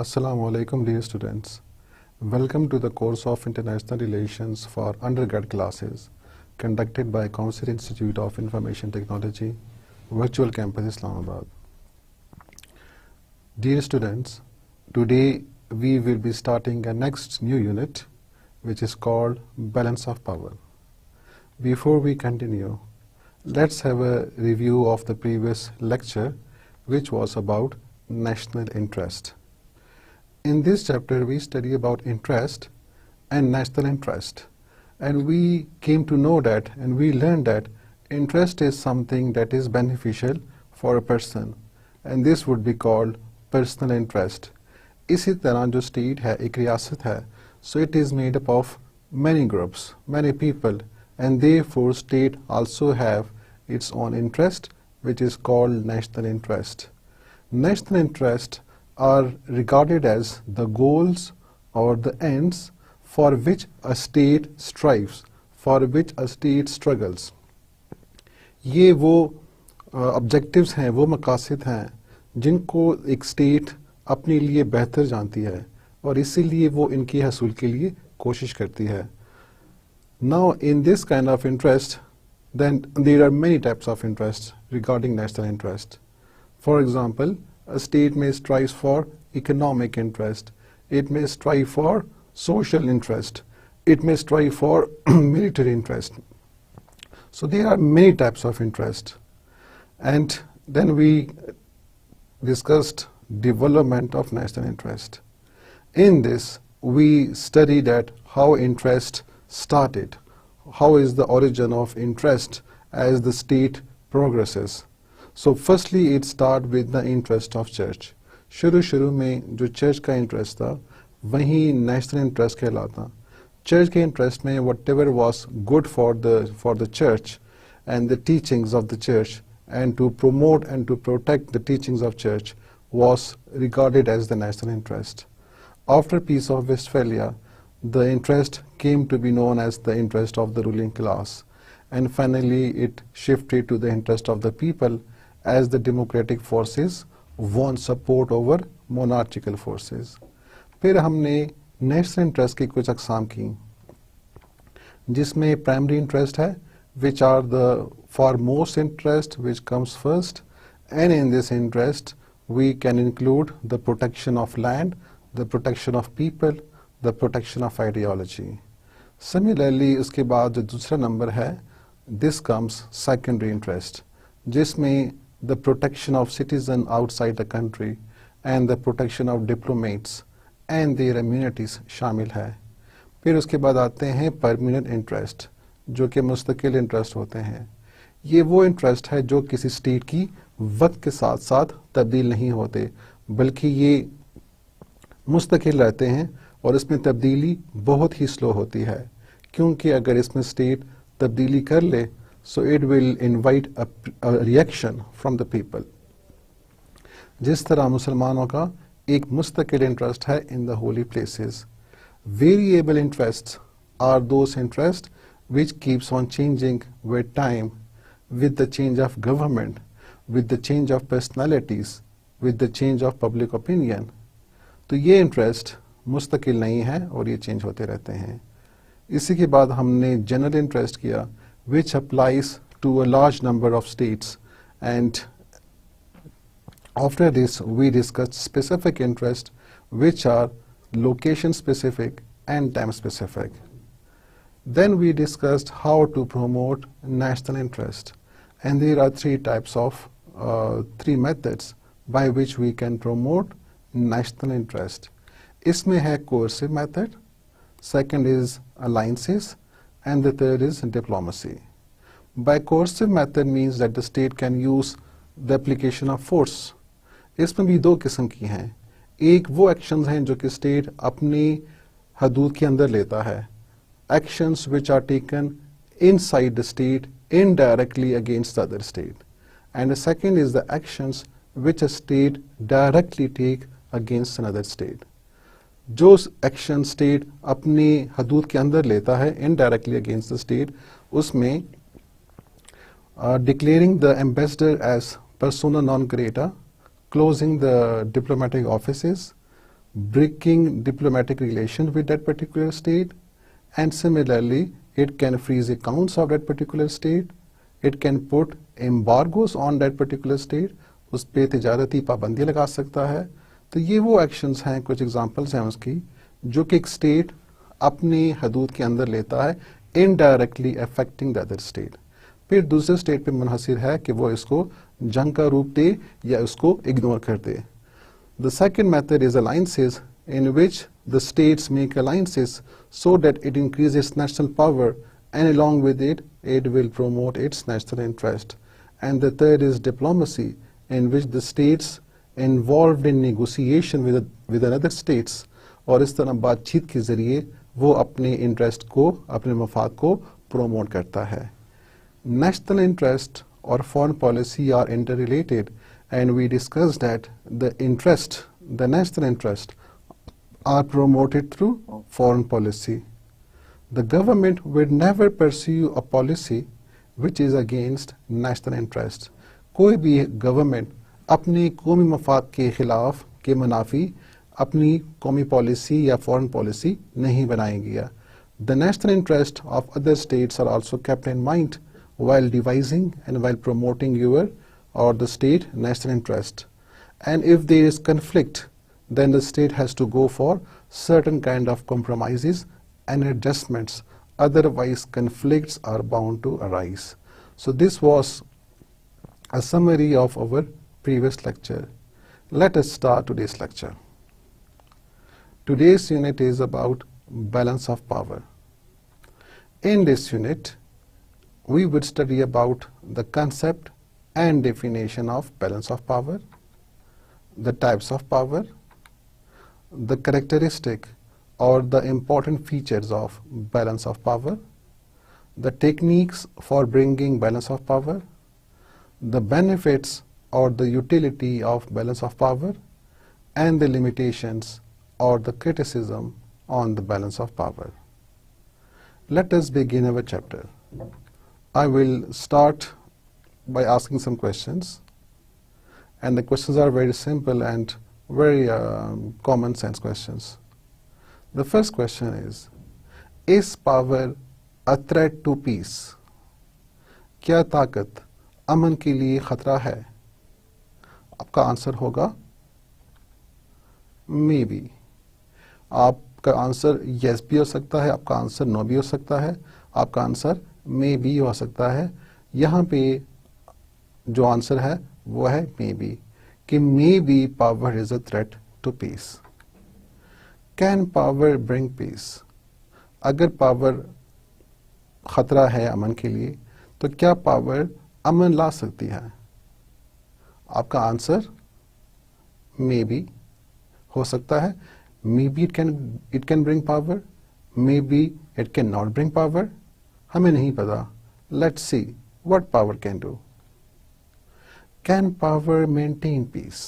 Assalamu alaikum dear students. Welcome to the course of International Relations for undergrad classes conducted by Council Institute of Information Technology, Virtual Campus Islamabad. Dear students, today we will be starting a next new unit which is called Balance of Power. Before we continue, let's have a review of the previous lecture which was about national interest. In this chapter, we study about interest and national interest. And we came to know that and we learned that interest is something that is beneficial for a person. And this would be called personal interest. इसी तरह जो state है, एक रियासत है, so it is made up of many groups, many people, and therefore state also have its own interest, which is called national interest. National interest are regarded as the goals or the ends for which a state strives, for which a state struggles. ये वो objectives हैं, वो मकासद हैं जिनको एक state अपने लिए बेहतर जानती है और इसीलिए वो इनकी हसूल के लिए कोशिश करती है. Now in this kind of interest, then there are many types of interest regarding national interest. For example, a state may strive for economic interest, it may strive for social interest, it may strive for military interest. So there are many types of interest. And then we discussed development of national interest. In this, we studied that how interest started, how is the origin of interest as the state progresses. So firstly it start with the interest of church. शुरू में जो church का interest था वही national interest कहलाता. Church के interest में whatever was good for the church and the teachings of the church and to promote and to protect the teachings of church was regarded as the national interest. After Peace of Westphalia, the interest came to be known as the interest of the ruling class, and finally it shifted to the interest of the people as the democratic forces won support over monarchical forces. फिर हमने national interest की कुछ अक़साम की जिसमें primary interest है which are the foremost interest which comes first, and in this interest we can include the protection of land, the protection of people, the protection of ideology. Similarly उसके बाद जो दूसरा number है, this comes secondary interest जिसमें the protection of citizens outside the country and the protection of diplomats and their immunities शामिल है. फिर उसके बाद आते हैं permanent interest जो कि मुस्तकिल इंटरेस्ट होते हैं. ये वो इंटरेस्ट है जो किसी स्टेट की वक्त के साथ साथ तब्दील नहीं होते बल्कि ये मुस्तकिल रहते हैं और इसमें तब्दीली बहुत ही स्लो होती है क्योंकि अगर इसमें स्टेट तब्दीली कर ले so it will invite a reaction from the people. जिस तरह मुसलमानों का एक मुस्तकिल इंटरेस्ट है in the holy places. Variable interests are those interests which keeps on changing with time, with the change of government, with the change of personalities, with the change of public opinion. तो ये interest मुस्तकिल नहीं है और ये change होते रहते हैं. इसी के बाद हमने जनरल इंटरेस्ट किया which applies to a large number of states, and after this we discussed specific interests which are location specific and time specific. Then we discussed how to promote national interest, and there are three methods by which we can promote national interest. इसमें है coercive method, second is alliances, and the third is diplomacy. By coercive method means that the state can use the application of force. इसमें भी दो किस्म की हैं. एक वो actions हैं जो कि state अपनी हदूद के अंदर लेता है. Actions which are taken inside the state indirectly against the other state. And the second is the actions which a state directly take against another state. जो एक्शन स्टेट अपनी हदूद के अंदर लेता है इनडायरेक्टली अगेंस्ट द स्टेट उसमें declaring the ambassador as persona non grata, closing the diplomatic offices, breaking diplomatic relations with that particular state, and similarly it can freeze accounts of that particular state, it can put embargoes on that particular state, उस पे तिजारती पाबंदी लगा सकता है। तो ये वो actions हैं, कुछ एग्जांपल्स हैं उसकी, जो कि एक स्टेट अपनी हदूद के अंदर लेता है, indirectly affecting the other state. फिर दूसरे स्टेट पे मुनहसिर है कि वो इसको जंग का रूप दे या उसको इग्नोर कर दे। The second method is alliances, in which the states make alliances so that it increases national power, and along with it, it will promote its national interest. And the third is diplomacy, in which the states involved in negotiation with another states, और इस तरह बातचीत के जरिए वो अपने interest को, अपने मफाद को प्रोमोट करता है। National interest or foreign policy are interrelated, and we discussed that the national interest are promoted through foreign policy. The government would never pursue a policy which is against national interest. कोई भी government अपने कौमी मफाद के खिलाफ के मुनाफी अपनी कौमी policy या फॉरेन पॉलिसी नहीं बनाएगी। The national interest of other states are also kept in mind while devising and while promoting your or the state national interest. And if there is conflict, then the state has to go for certain kind of compromises and adjustments, otherwise conflicts are bound to arise. So this was a summary of our previous lecture. Let us start today's lecture. Today's unit is about balance of power. In this unit, we would study about the concept and definition of balance of power, the types of power, the characteristic or the important features of balance of power, the techniques for bringing balance of power, the benefits or the utility of balance of power, and the limitations or the criticism on the balance of power. Let us begin our chapter. I will start by asking some questions, and the questions are very simple and very common sense questions. The first question is power a threat to peace? क्या ताकत अमन के लिए खतरा है? आपका answer होगा may be. आपका answer yes भी हो सकता है, आपका आंसर नो भी हो सकता है, आपका आंसर मे बी हो सकता है। यहाँ पे जो आंसर है वो है मे बी, कि maybe power is a threat to peace. Can power bring peace? अगर पावर खतरा है अमन के लिए, तो क्या पावर अमन ला सकती है? आपका आंसर मे बी हो सकता है। May be it can bring power, may be it can not bring power, हमें नहीं पता। Let's see what power can do. Can power maintain peace?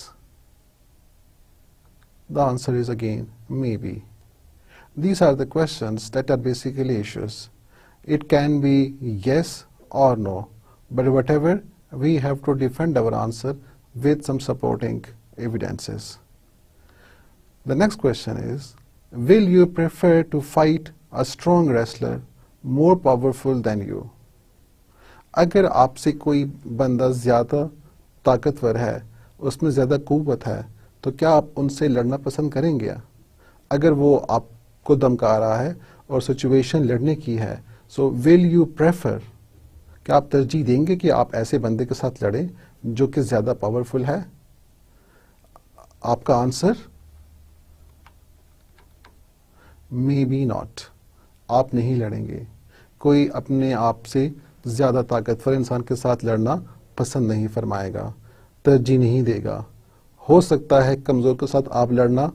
The answer is again maybe. These are the questions that are basically issues. It can be yes or no, but whatever, we have to defend our answer with some supporting evidences. The next question is, will you prefer to fight a strong wrestler more powerful than you? अगर आपसे कोई बंदा ज़्यादा ताकतवर है, उसमें ज़्यादा कुव्वत है, तो क्या आप उनसे लड़ना पसंद करेंगे? अगर वो आपको धमका रहा है और सिचुएशन लड़ने की है, सो विल यू प्रेफर, क्या आप तरजीह देंगे कि आप ऐसे बंदे के साथ लड़ें जो कि ज़्यादा पावरफुल है? आपका आंसर मे बी नॉट, आप नहीं लड़ेंगे। कोई अपने आप से ज़्यादा ताकतवर इंसान के साथ लड़ना पसंद नहीं फरमाएगा, तरजीह नहीं देगा। हो सकता है कमज़ोर के साथ आप लड़ना,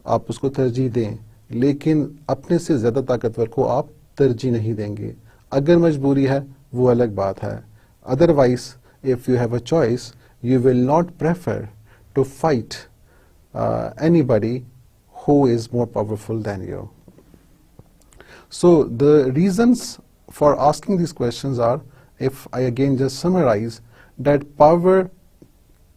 आप उसको तरजीह दें, लेकिन अपने से ज़्यादा ताकतवर को आप तरजीह नहीं देंगे। अगर मजबूरी है वो अलग बात है। Otherwise if you have a choice, you will not prefer to fight anybody who is more powerful than you. So the reasons for asking these questions are, if I again just summarize, that power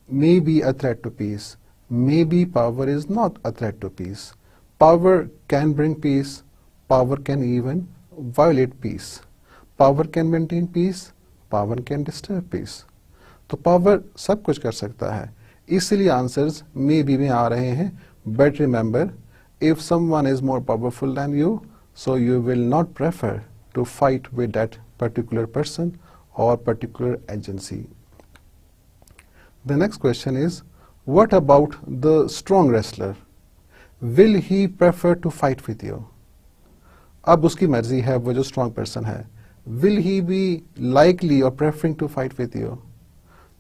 may be a threat to peace. maybe power is not a threat to peace. Power can bring peace. Power can even violate peace. Power can maintain peace. Power can disturb peace. तो power सब कुछ कर सकता है, इसलिए answers may be में आ रहे हैं. But remember, if someone is more powerful than you, so you will not prefer to fight with that particular person or particular agency. The next question is, what about the strong wrestler? Will he prefer to fight with you? अब उसकी मर्जी है, वो जो strong person है. Will he be likely or preferring to fight with you?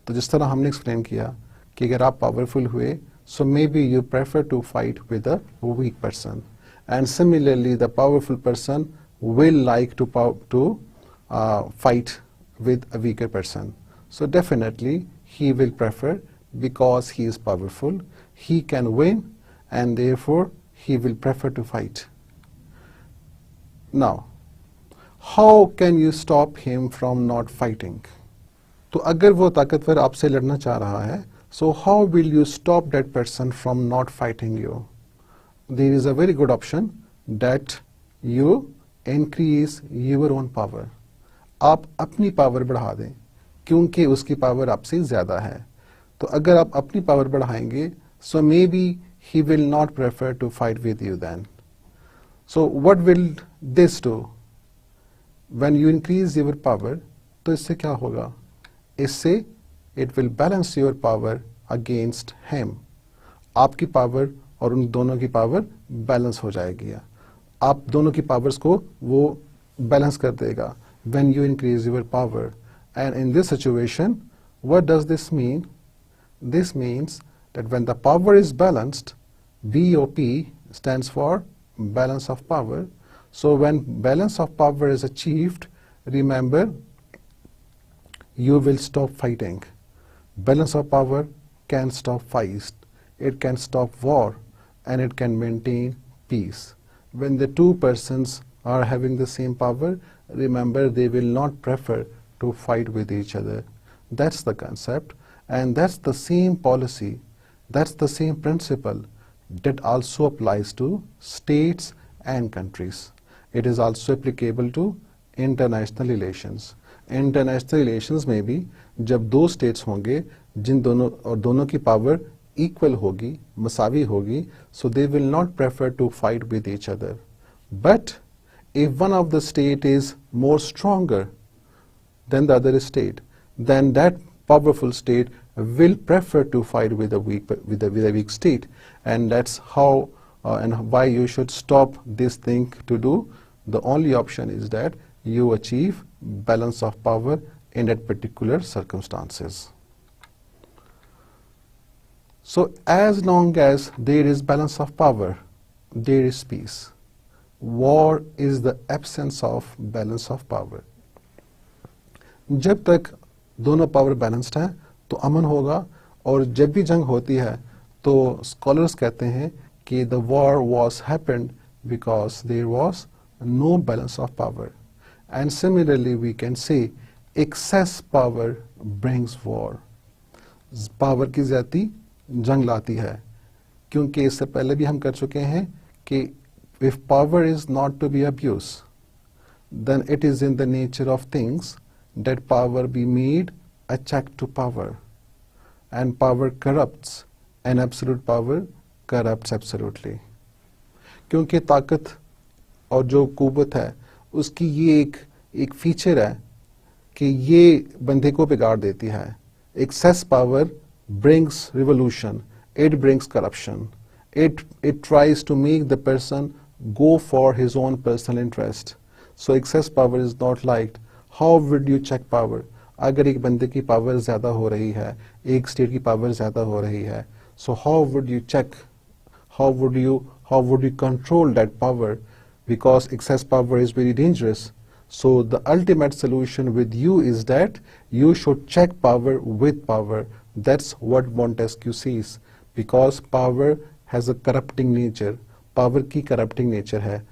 तो जिस तरह हमने एक्सप्लेन किया कि अगर आप पावरफुल हुए, so maybe you prefer to fight with a weak person, and similarly the powerful person will like to fight with a weaker person. So definitely he will prefer, because he is powerful, he can win, and therefore he will prefer to fight. Now, how can you stop him from not fighting? तो अगर वो ताकतवर आपसे लड़ना चाह रहा है, so how will you stop that person from not fighting you? There is a very good option that you increase your own power. आप अपनी पावर बढ़ा दें, क्योंकि उसकी पावर आपसे ज़्यादा है. तो अगर आप अपनी पावर बढ़ाएंगे, so maybe he will not prefer to fight with you then. So what will this do? When you increase your power, तो इससे क्या होगा? इससे it will balance your power against him. आपकी पावर और उन दोनों की पावर बैलेंस हो जाएगी. आप दोनों की पावर्स को वो बैलेंस कर देगा when you increase your power. And in this situation, what does this mean? This means that when the power is balanced, BOP stands for balance of power. So when balance of power is achieved, remember, you will stop fighting. Balance of power can stop fights, it can stop war, and it can maintain peace. When the two persons are having the same power, remember, they will not prefer to fight with each other. That's the concept, and that's the same policy, that's the same principle that also applies to states and countries. It is also applicable to international relations. International relations में भी जब दो states होंगे जिन दोनों और दोनों की power equal होगी, मसावी होगी, so they will not prefer to fight with each other. But if one of the state is more stronger than the other state, then that powerful state will prefer to fight with a weak state, and that's how and why you should stop this thing to do. The only option is that you achieve balance of power in that particular circumstances. So as long as there is balance of power, there is peace. War is the absence of balance of power. जब तक दोनों power balanced है तो अमन होगा, और जब भी जंग होती है तो स्कॉलर्स कहते हैं कि the war was happened because there was no balance of power. And similarly we can say excess power brings war. Power की ज़्यादती जंग लाती है, क्योंकि इससे पहले भी हम कर चुके हैं कि if power is not to be abused, then it is in the nature of things that power be made a check to power, and power corrupts and absolute power corrupts absolutely. क्योंकि ताकत और जो कुव्वत है उसकी ये एक feature है कि ये बंदे को बिगाड़ देती है. Excess power brings revolution, it brings corruption, it tries to make the person go for his own personal interest. So excess power is not liked. How would you check power? अगर एक बंदे की पावर ज़्यादा हो रही है, एक state की पावर ज़्यादा हो रही है, so how would you check? How would you control that power? Because excess power is very dangerous. So the ultimate solution with you is that you should check power with power. That's what Montesquieu sees, because power has a corrupting nature. Power की corrupting nature है.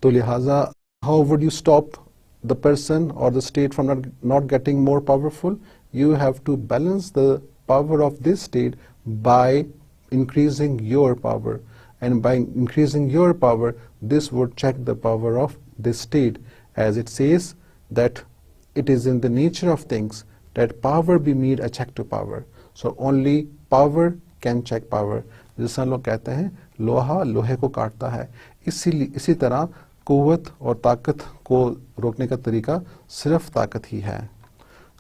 तो लिहाजा how would you stop the person or the state from not getting more powerful? You have to balance the power of this state by increasing your power, and by increasing your power, this would check the power of this state, as it says that it is in the nature of things that power be made a check to power. So only power can check power. जैसा लोग कहते हैं लोहा लोहे को काटता है, इसी तरह कुव्वत और ताकत को रोकने का तरीका सिर्फ ताकत ही है.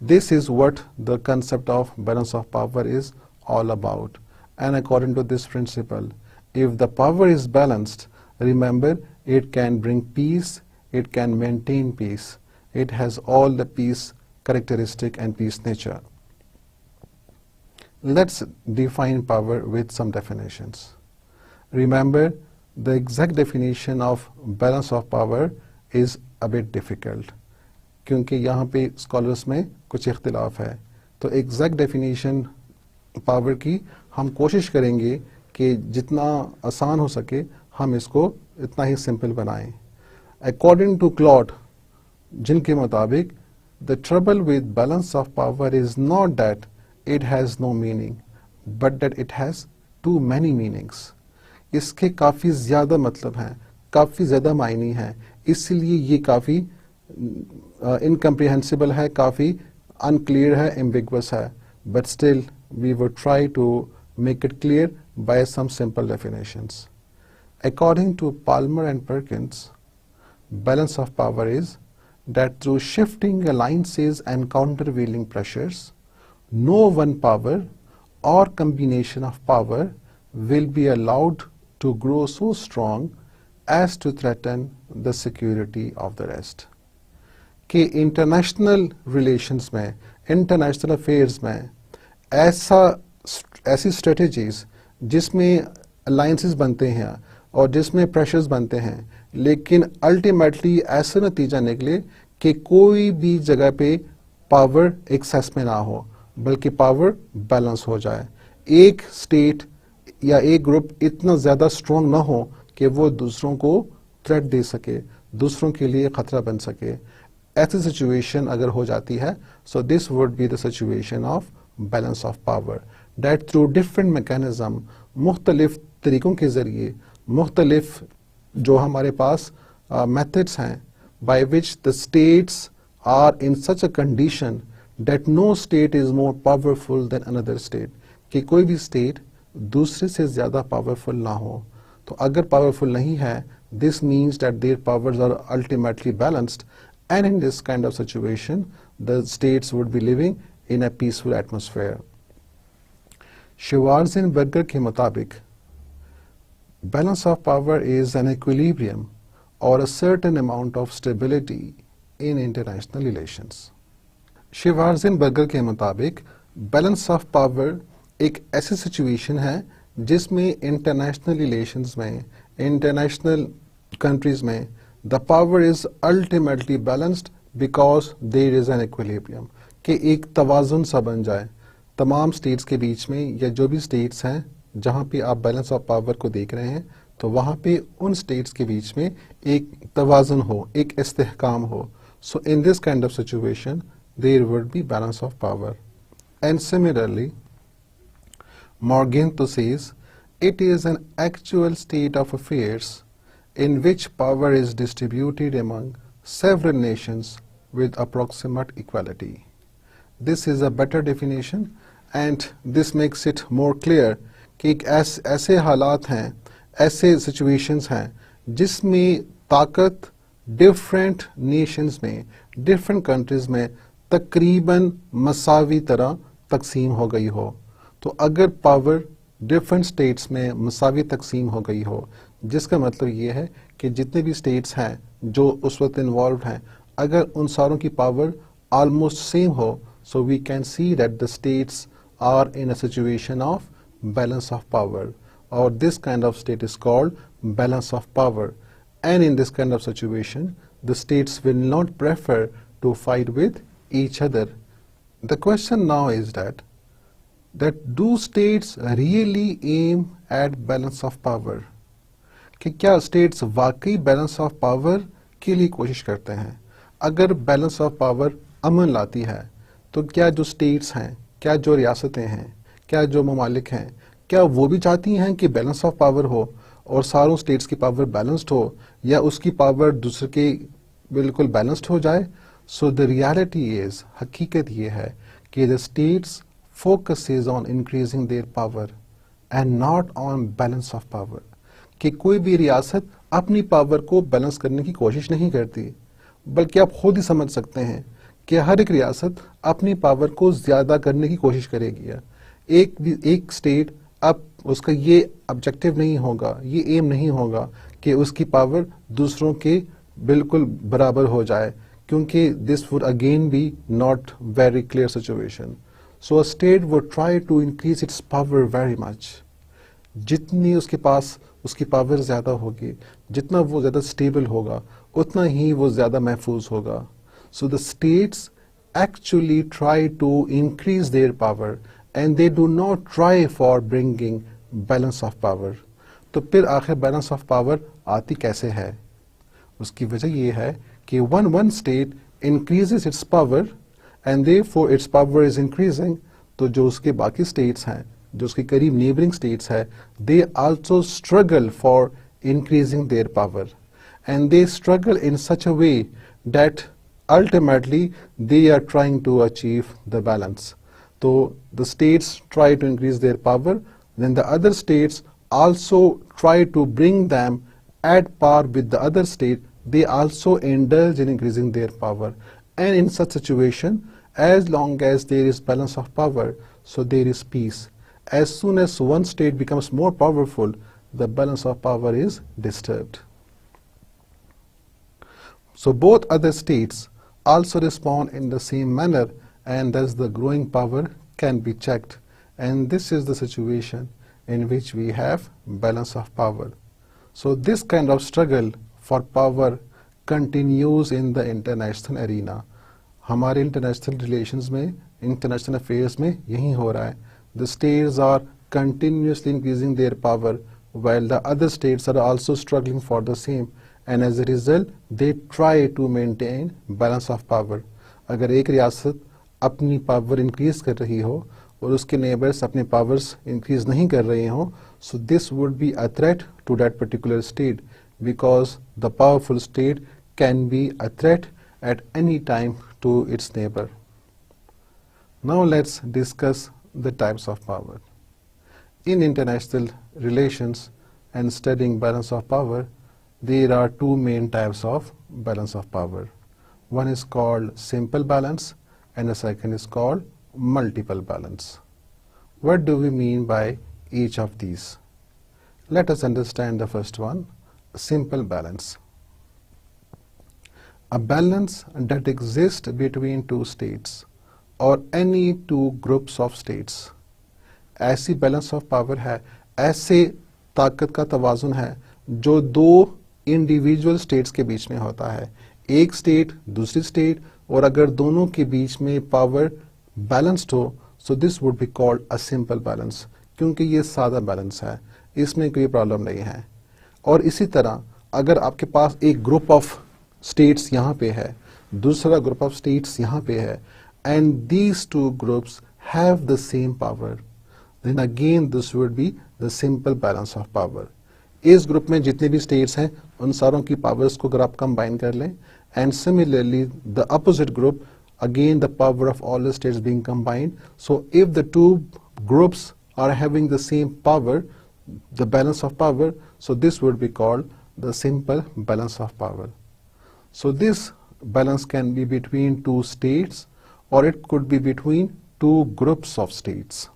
This is what the concept of balance of power is all about. And according to this principle, if the power is balanced, remember, it can bring peace, it can maintain peace. It has all the peace characteristic and peace nature. Let's define power with some definitions. Remember, the exact definition of balance of power is a bit difficult, क्योंकि यहाँ पे scholars में कुछ इख्तिलाफ है. तो exact definition power की हम कोशिश करेंगे कि जितना आसान हो सके हम इसको इतना ही सिंपल बनाएं. अकॉर्डिंग टू क्लॉड, जिनके मुताबिक the trouble with balance of power is not that it has no meaning but that it has too many meanings. इसके काफ़ी ज़्यादा मतलब हैं, काफ़ी ज़्यादा मायने हैं, इसलिए ये काफ़ी इनकम्प्रिहेंसिबल है, काफ़ी अनक्लियर है, एम्बिगुअस है. But still we would try to make it clear by some simple definitions. According to Palmer and Perkins, balance of power is that through shifting alliances and countervailing pressures, no one power or combination of power will be allowed to grow so strong as to threaten the security of the rest. कि international relations में, international affairs में ऐसी strategies जिसमें alliances बनते हैं और जिसमें pressures बनते हैं, लेकिन अल्टीमेटली ऐसा नतीजा निकले कि कोई भी जगह पे पावर एक्सेस में ना हो, बल्कि पावर बैलेंस हो जाए. एक स्टेट या एक ग्रुप इतना ज़्यादा स्ट्रॉन्ग ना हो कि वो दूसरों को थ्रेट दे सके, दूसरों के लिए ख़तरा बन सके. ऐसी सिचुएशन अगर हो जाती है, so this would be the situation of balance of power. That through different mechanism, मुख्तलिफ तरीकों के ज़रिए, मुख्तलिफ जो हमारे पास methods हैं, by which the states are in such a condition that no state is more powerful than another state. कि कोई भी state दूसरे से ज़्यादा powerful ना हो. तो अगर powerful नहीं है, this means that their powers are ultimately balanced, and in this kind of situation, the states would be living in a peaceful atmosphere. Schwarzenberger के मुताबिक balance of power is an equilibrium or a certain amount of stability in international relations. Schwarzenberger के मुताबिक balance of power एक ऐसी situation है जिसमें international relations में, international countries में the power is ultimately balanced because there is an equilibrium. कि एक तवाज़ुन सा बन जाए तमाम स्टेट्स के बीच में, या जो भी स्टेट्स हैं जहाँ पे आप बैलेंस ऑफ पावर को देख रहे हैं, तो वहाँ पे उन स्टेट्स के बीच में एक तवाज़ुन हो, एक इस्तेहकाम हो. So in this kind of situation there would be balance of power. And similarly Morgenthau says it is an actual state of affairs in which power is distributed among several nations with approximate equality. This is a better definition and this makes it more clear कि एक ऐसे हालात हैं, ऐसे situations हैं जिसमें ताकत different nations में, different countries में तकरीबन मसावी तरह तकसीम हो गई हो. तो अगर पावर डिफरेंट स्टेट्स में मसावी तकसीम हो गई हो, जिसका मतलब ये है कि जितने भी स्टेट्स हैं जो उस वक्त इन्वॉल्व हैं, अगर उन सारों की पावर ऑलमोस्ट सेम हो, so we can see that the states are in a situation of balance of power, और this kind of state is called balance of power. And in this kind of situation the states will not prefer to fight with each other. The question now is that do states really aim at balance of power? कि क्या states वाकई balance of power के लिए कोशिश करते हैं? अगर balance of power अमन लाती है, तो क्या जो states हैं, क्या जो रियासतें हैं, क्या जो ममालिक हैं, क्या वो भी चाहती हैं कि बैलेंस ऑफ पावर हो और सारों स्टेट्स की पावर बैलेंस्ड हो, या उसकी पावर दूसरे के बिल्कुल बैलेंस्ड हो जाए? सो द रियलिटी इज, हकीकत ये है कि the states focuses on increasing their power and not on balance of power. कि कोई भी रियासत अपनी पावर को बैलेंस करने की कोशिश नहीं करती, बल्कि आप खुद ही समझ सकते हैं कि हर एक रियासत अपनी पावर को ज्यादा करने की कोशिश करेगी। एक स्टेट, अब उसका ये ऑब्जेक्टिव नहीं होगा, ये एम नहीं होगा कि उसकी पावर दूसरों के बिल्कुल बराबर हो जाए, क्योंकि this would again be not very clear situation. So a state would try to increase its power very much. जितनी उसके पास उसकी पावर ज्यादा होगी, जितना वो ज्यादा स्टेबल होगा, उतना ही वो ज्यादा महफूज होगा। So the states actually try to increase their power and they do not try for bringing balance of power। तो फिर आखिर बैलेंस ऑफ पावर आती कैसे है? उसकी वजह ये है कि one state increases its power and therefore its power is increasing, तो जो उसके बाकी states हैं, जो उसके करीब neighboring states है, they also struggle for increasing their power and they struggle in such a way that ultimately they are trying to achieve the balance. So the states try to increase their power, then the other states also try to bring them at par with the other state. They also indulge in increasing their power, and in such situation, as long as there is balance of power, so there is peace. As soon as one state becomes more powerful, the balance of power is disturbed. So both other states also respond in the same manner, and thus the growing power can be checked. And this is the situation in which we have balance of power. So this kind of struggle for power continues in the international arena. हमारे international relations में, international affairs में यही हो रहा है. The states are continuously increasing their power while the other states are also struggling for the same, and as a result they try to maintain balance of power. अगर एक रियासत अपनी पावर इंक्रीज कर रही हो और उसके नेबर्स अपने पावर्स इंक्रीज नहीं कर रहे हो, so this would be a threat to that particular state, because the powerful state can be a threat at any time to its neighbor. Now let's discuss the types of power. In international relations and studying balance of power, there are two main types of balance of power. One is called simple balance and the second is called multiple balance. What do we mean by each of these? Let us understand the first one, simple balance. A balance that exists between two states or any two groups of states. ऐसी balance of power है, ऐसे ताकत का तवाजुन है जो दो individual states के बीच में होता है, एक स्टेट दूसरी स्टेट, और अगर दोनों के बीच में पावर बैलेंस्ड हो, so this would be called a simple balance, क्योंकि ये सादा बैलेंस है, इसमें कोई प्रॉब्लम नहीं है. और इसी तरह अगर आपके पास एक ग्रुप ऑफ स्टेट्स यहाँ पे है, दूसरा ग्रुप ऑफ स्टेट्स यहाँ पे है, and these two groups have the same power, then again this would be the simple balance of power. इस ग्रुप में जितने भी स्टेट्स हैं उन सारों की पावर्स को अगर आप कंबाइन कर लें, and similarly the opposite group, again the power of all the states being combined. So if the two groups are having the same power, the balance of power, so this would be called the simple balance of power. So this balance can be between two states or it could be between two groups of states.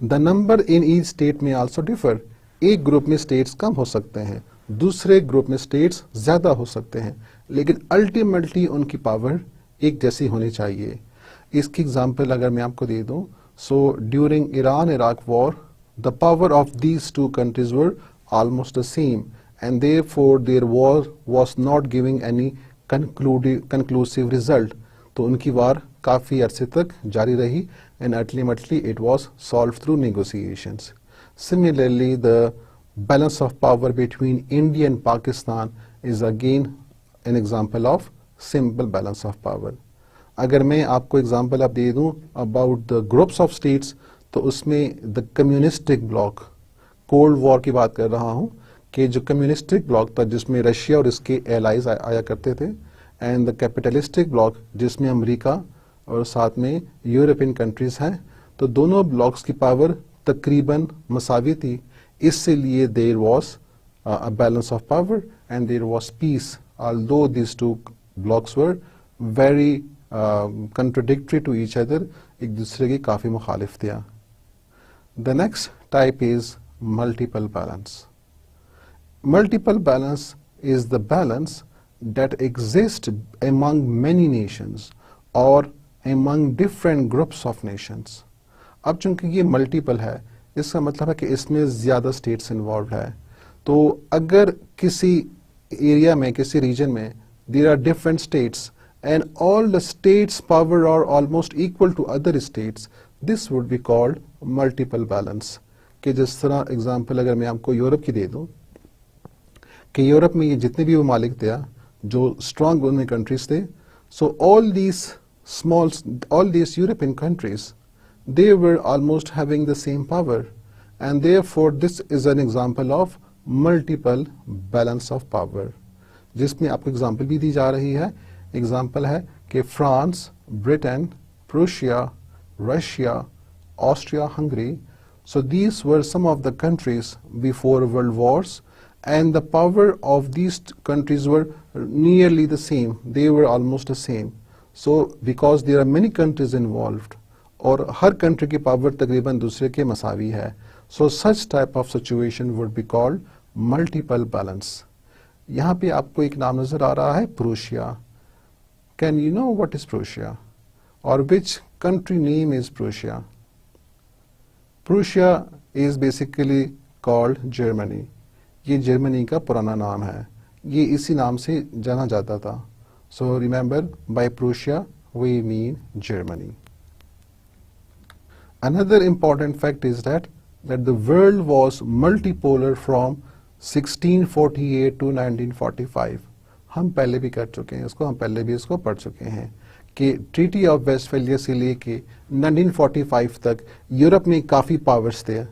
The number in each state may also differ. एक group में states कम हो सकते हैं, दूसरे group में states ज्यादा हो सकते हैं, लेकिन अल्टीमेटली उनकी पावर एक जैसी होनी चाहिए. इसकी एग्जांपल अगर मैं आपको दे दूं, so during Iran Iraq war the power of these two countries were almost the same and therefore their war was not giving any conclusive result. तो उनकी वार काफी अरसे तक जारी रही and ultimately it was solved through negotiations. Similarly, the balance of power between India and Pakistan is again an example of simple balance of power. अगर मैं आपको example अब दे दूं about the groups of states, तो उसमें the communistic block, cold war की बात कर रहा हूँ, कि जो कम्युनिस्टिक ब्लॉक था जिसमें रशिया और इसके एलाइज आया करते थे, एंड द कैपिटलिस्टिक ब्लॉक जिसमें अमेरिका और साथ में यूरोपियन कंट्रीज हैं, तो दोनों ब्लॉक्स की पावर तकरीबन मसावी थी, इसलिए there was a balance of power and there was peace, although these two blocks were very contradictory to each other, एक दूसरे की काफी मुखालिफ थे. The next type is multiple balance. Multiple balance is the balance that exists among many nations or among different groups of nations. अब चूंकि ये multiple है, इसका मतलब है कि इसमें ज्यादा स्टेट्स इन्वॉल्व है. तो अगर किसी एरिया में, किसी रीजन में there are different states and all the states power are almost equal to other states, this would be called multiple balance. कि जिस तरह एग्जांपल अगर मैं आपको यूरोप की दे दूं, कि यूरोप में ये जितने भी ममालिक थे जो स्ट्रॉन्ग उनमें कंट्रीज थे, so all these European countries, they were almost having the same power, and therefore this is an example of multiple balance of power, जिसमें आपको एग्जाम्पल भी दी जा रही है. एग्जाम्पल है कि France, Britain, Prussia, Russia, Austria, Hungary. So these were some of the countries before world wars, and the power of these countries were nearly the same, they were almost the same. So because there are many countries involved, और हर country की power तकरीबन दूसरे के मसावी है. So such type of situation would be called multiple balance. यहाँ पे आपको एक नाम नजर आ रहा है, Prussia. Can you know what is Prussia? Or which country name is Prussia? Prussia is basically called Germany. ये जर्मनी का पुराना नाम है, ये इसी नाम से जाना जाता था. So remember, by Prussia we mean Germany. Another important fact is that the world was multipolar from 1648 to 1945. हम पहले भी कर चुके हैं इसको, हम पहले भी इसको पढ़ चुके हैं कि ट्रीटी ऑफ वेस्टफैलिया से लेके 1945 तक यूरोप में काफ़ी पावर्स थे,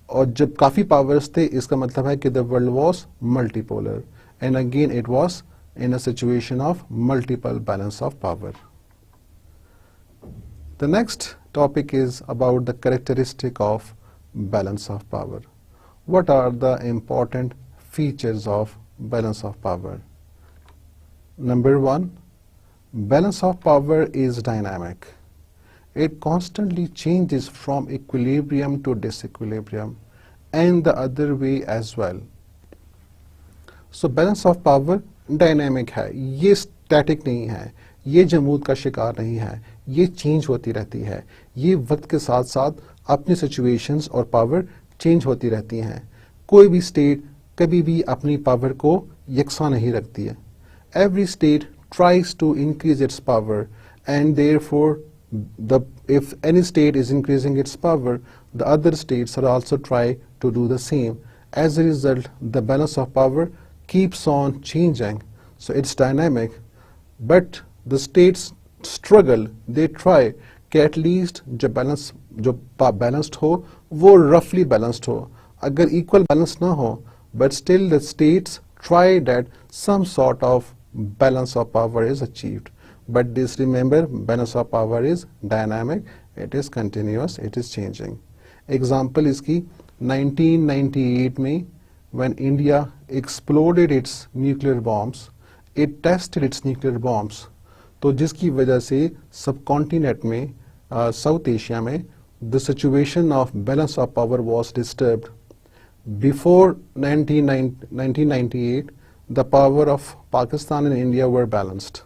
और जब काफ़ी पावर्स थे इसका मतलब है कि the world was multipolar, and again it was in a situation of multiple balance of power. The next topic is about the characteristic of balance of power. What are the important features of balance of power? Number one, balance of power is dynamic. It constantly changes from equilibrium to disequilibrium and the other way as well. So balance of power dynamic है, ये static नहीं है, ये जमूद का शिकार नहीं है, ये चेंज होती रहती है, ये वक्त के साथ साथ अपनी सिचुएशंस और पावर चेंज होती रहती हैं. कोई भी स्टेट कभी भी अपनी पावर को यकसा नहीं रखती है. Every state tries to increase its power, and therefore if any state is increasing its power, the other states are also try to do the same. As a result, the balance of power keeps on changing. So it's dynamic, but the states struggle, they try कि at least जो balanced हो वो रफली balanced हो. अगर equal balance ना हो, but still the states try that some sort of balance of power is achieved. But this, remember, balance of power is dynamic, it is continuous, it is changing. Example इसकी 1998 में when India exploded its nuclear bombs, it tested its nuclear bombs. तो जिसकी वजह से subcontinent में south Asia में the situation of balance of power was disturbed. Before 1998, the power of Pakistan and India were balanced.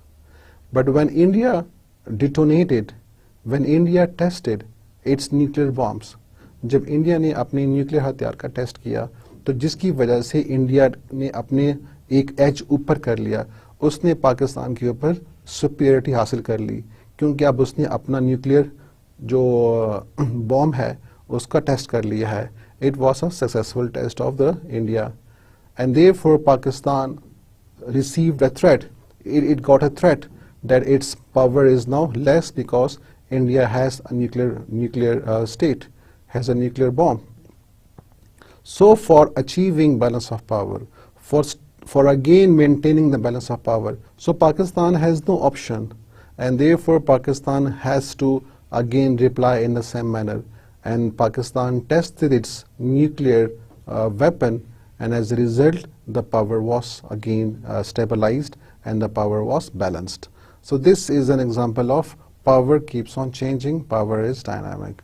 But when India detonated, when India tested its nuclear bombs, जब India ने अपने nuclear हथियार का test किया, तो जिसकी वजह से इंडिया ने अपने एक एज ऊपर कर लिया, उसने पाकिस्तान के ऊपर सुपीरियरिटी हासिल कर ली, क्योंकि अब उसने अपना न्यूक्लियर जो बॉम्ब है उसका टेस्ट कर लिया है. It was a successful test of the India, and therefore Pakistan received a threat. It got a threat that its power is now less because India has a nuclear state, has a nuclear bomb. So for achieving balance of power, for again maintaining the balance of power, so Pakistan has no option, and therefore Pakistan has to again reply in the same manner, and Pakistan tested its nuclear weapon, and as a result the power was again stabilized and the power was balanced. So this is an example of power keeps on changing, power is dynamic.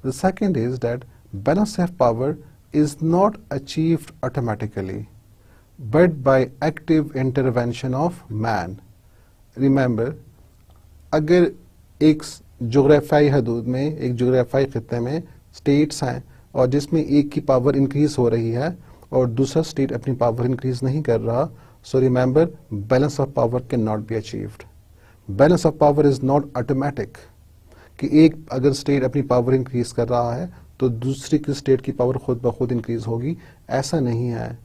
The second is that balance of power is not achieved automatically, but by active intervention of man. Remember, अगर एक जोग्राफियाई हदूद में, एक जोग्राफियाई खित्ते में states हैं और जिसमें एक की पावर इंक्रीज हो रही है और दूसरा स्टेट अपनी पावर इंक्रीज नहीं कर रहा, so remember, balance of power cannot be achieved. Balance of power is not automatic. कि एक अगर स्टेट अपनी पावर इंक्रीज कर रहा है तो दूसरी की स्टेट की पावर खुद ब खुद इंक्रीज होगी, ऐसा नहीं है.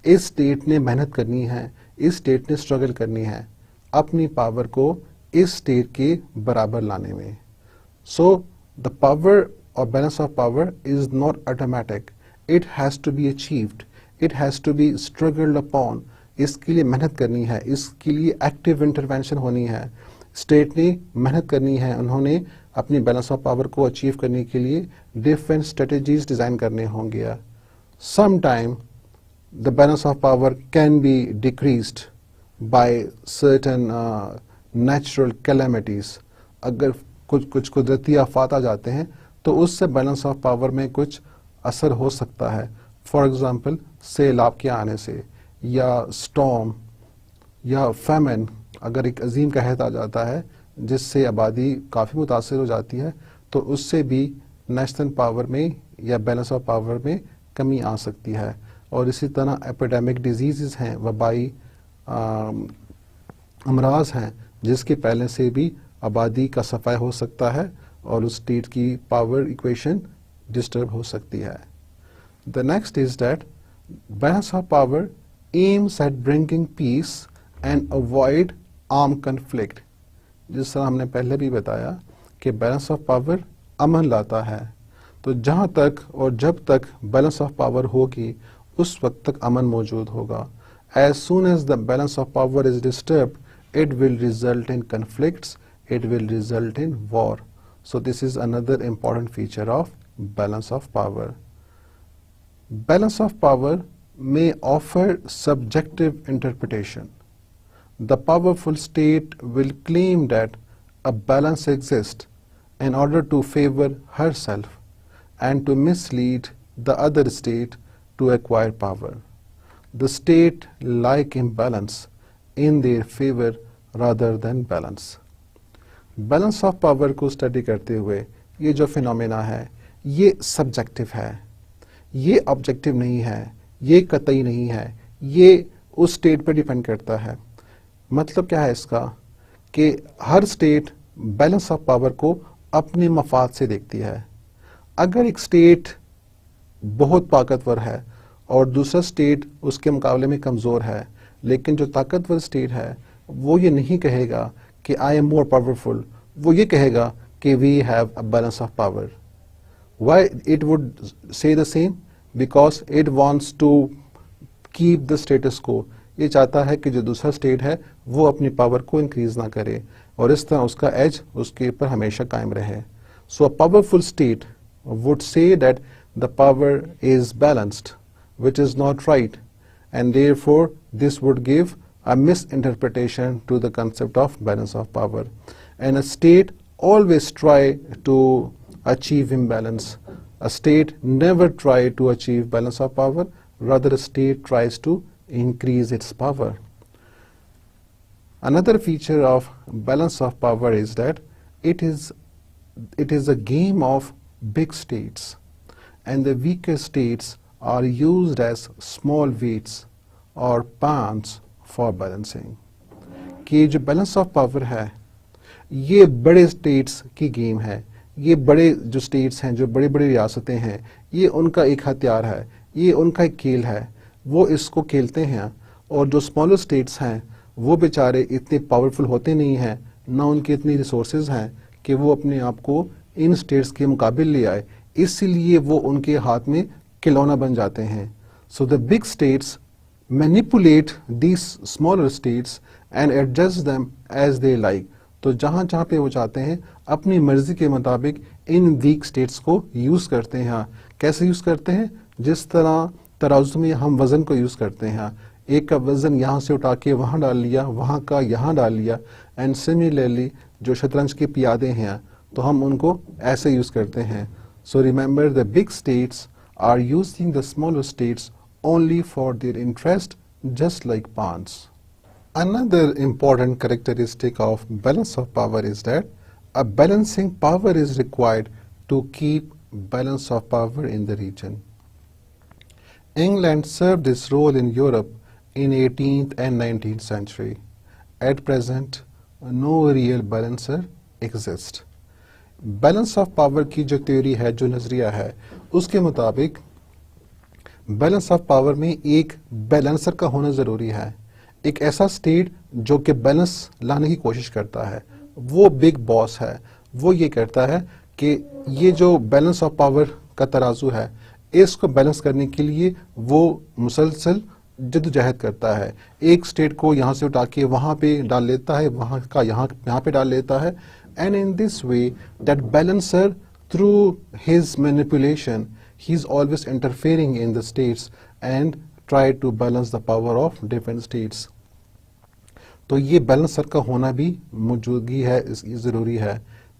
इस स्टेट ने मेहनत करनी है, इस स्टेट ने स्ट्रगल करनी है अपनी पावर को इस स्टेट के बराबर लाने में. सो द पावर और balance of power is not automatic, it has to be achieved, it has to be struggled upon. इसके लिए मेहनत करनी है, इसके लिए एक्टिव इंटरवेंशन होनी है. स्टेट ने मेहनत करनी है, उन्होंने अपनी बैलेंस ऑफ पावर को अचीव करने के लिए डिफरेंट स्ट्रेटजीज डिजाइन करने होंगे. Some time the balance of power can be decreased by certain natural calamities. अगर कुछ कुदरती आफात आ जाते हैं तो उससे बैलेंस ऑफ पावर में कुछ असर हो सकता है. फॉर एग्जांपल सैलाब के आने से या स्टॉर्म या फैमिन, अगर एक अजीम कहत आ जाता है जिससे आबादी काफ़ी मुतासर हो जाती है तो उससे भी नेशनल पावर में या बैलेंस ऑफ पावर में कमी आ सकती है. और इसी तरह एपिडेमिक डिजीज़ हैं, वबाई अमराज हैं जिसके पहले से भी आबादी का सफाया हो सकता है और उस स्टेट की पावर इक्वेशन डिस्टर्ब हो सकती है. The next is that balance of power aims at bringing peace and avoid arm conflict. जिस तरह हमने पहले भी बताया कि बैलेंस ऑफ पावर अमन लाता है, तो जहाँ तक और जब तक बैलेंस ऑफ पावर होगी उस वक्त तक अमन मौजूद होगा. As soon as the balance of power is disturbed, it will result in conflicts, it will result in war. So this is another important feature of balance of power. Balance of power may offer subjective interpretation. The powerful state will claim that a balance exists in order to favor herself and to mislead the other state to acquire power. The state like imbalance in their favor rather than balance. Balance of power को study करते हुए ये जो phenomena है ये subjective है, ये objective नहीं है, ये कतई नहीं है, ये उस स्टेट पर डिपेंड करता है. मतलब क्या है इसका कि हर स्टेट बैलेंस ऑफ पावर को अपने मफाद से देखती है. अगर एक स्टेट बहुत ताकतवर है और दूसरा स्टेट उसके मुकाबले में कमज़ोर है, लेकिन जो ताकतवर स्टेट है वो ये नहीं कहेगा कि आई एम मोर पावरफुल, वो ये कहेगा कि we have a balance of power. Why it would say the same? Because it wants to keep the status quo. ये चाहता है कि जो दूसरा स्टेट है वो अपनी पावर को इंक्रीज ना करे और इस तरह उसका एज उसके ऊपर हमेशा कायम रहे. So a powerful state would say that the power is balanced, which is not right, and therefore this would give a misinterpretation to the concept of balance of power. And a state always try to achieve imbalance. A state never try to achieve balance of power, rather a state tries to increase its power. Another feature of balance of power is that it is a game of big states, and the weaker states are used as small weights or pawns for balancing. कि जो balance of power है ये बड़े states की game है, ये बड़े जो स्टेट्स हैं, जो बड़ी बड़ी रियासतें हैं, ये उनका एक हथियार है, ये उनका एक खेल है, वो इसको खेलते हैं. और जो स्मॉलर स्टेट्स हैं वो बेचारे इतने पावरफुल होते नहीं हैं, ना उनकी इतनी रिसोर्सेज हैं कि वो अपने आप को इन स्टेट्स के मुकाबले ले आए. इसीलिए वो उनके हाथ में खिलौना बन जाते हैं. So the big states manipulate these smaller states and adjust them as they like. तो जहाँ जहाँ पे वो चाहते हैं अपनी मर्जी के मुताबिक इन वीक स्टेट्स को यूज़ करते हैं. कैसे यूज़ करते हैं? जिस तरह तराजू में हम वज़न को यूज़ करते हैं. एक का वज़न यहाँ से उठा के वहाँ डाल लिया, वहाँ का यहाँ डाल लिया. एंड सिमिलरली जो शतरंज के पियादे हैं तो हम उनको ऐसे यूज़ करते हैं. So remember the big states are using the smaller states only for their interest, just like pawns. Another important characteristic of balance of power is that a balancing power is required to keep balance of power in the region. England served this role in Europe in 18th and 19th century. At present, no real balancer exists. Balance of power की जो theory है, जो नज़रिया है, उसके मुताबिक balance of power में एक बैलेंसर का होना ज़रूरी है. एक ऐसा स्टेट जो कि बैलेंस लाने की कोशिश करता है, वो बिग बॉस है. वो ये करता है कि ये जो बैलेंस ऑफ पावर का तराजू है, इसको बैलेंस करने के लिए वो मुसलसल जद्दोजहद करता है. एक स्टेट को यहाँ से उठा के वहाँ पे डाल लेता है, वहाँ का यहाँ पे डाल लेता है. And in this way that balancer through his manipulation he is always interfering in the states and try to balance the power of different states. तो ये बैलेंसर का होना भी मौजूदगी है, इसकी ज़रूरी है.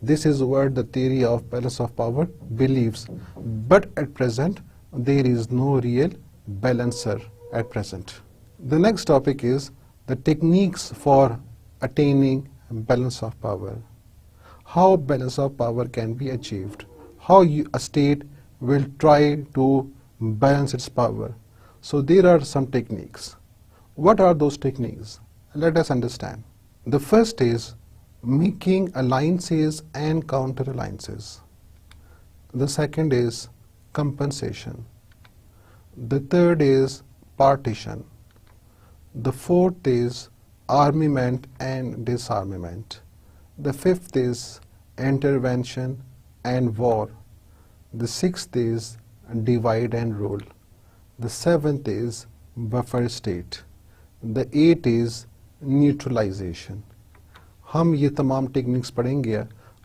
This is what the theory of balance of power believes. But at present, there is no real balancer at present. The next topic is the techniques for attaining balance of power. How balance of power can be achieved? How a state will try to balance its power. So there are some techniques. What are those techniques? Let us understand. The first is making alliances and counter alliances. The second is compensation. The third is partition. The fourth is armament and disarmament. The fifth is intervention and war. The sixth is divide and rule. The seventh is buffer state. The eighth is neutralization. हम ये तमाम techniques पढ़ेंगे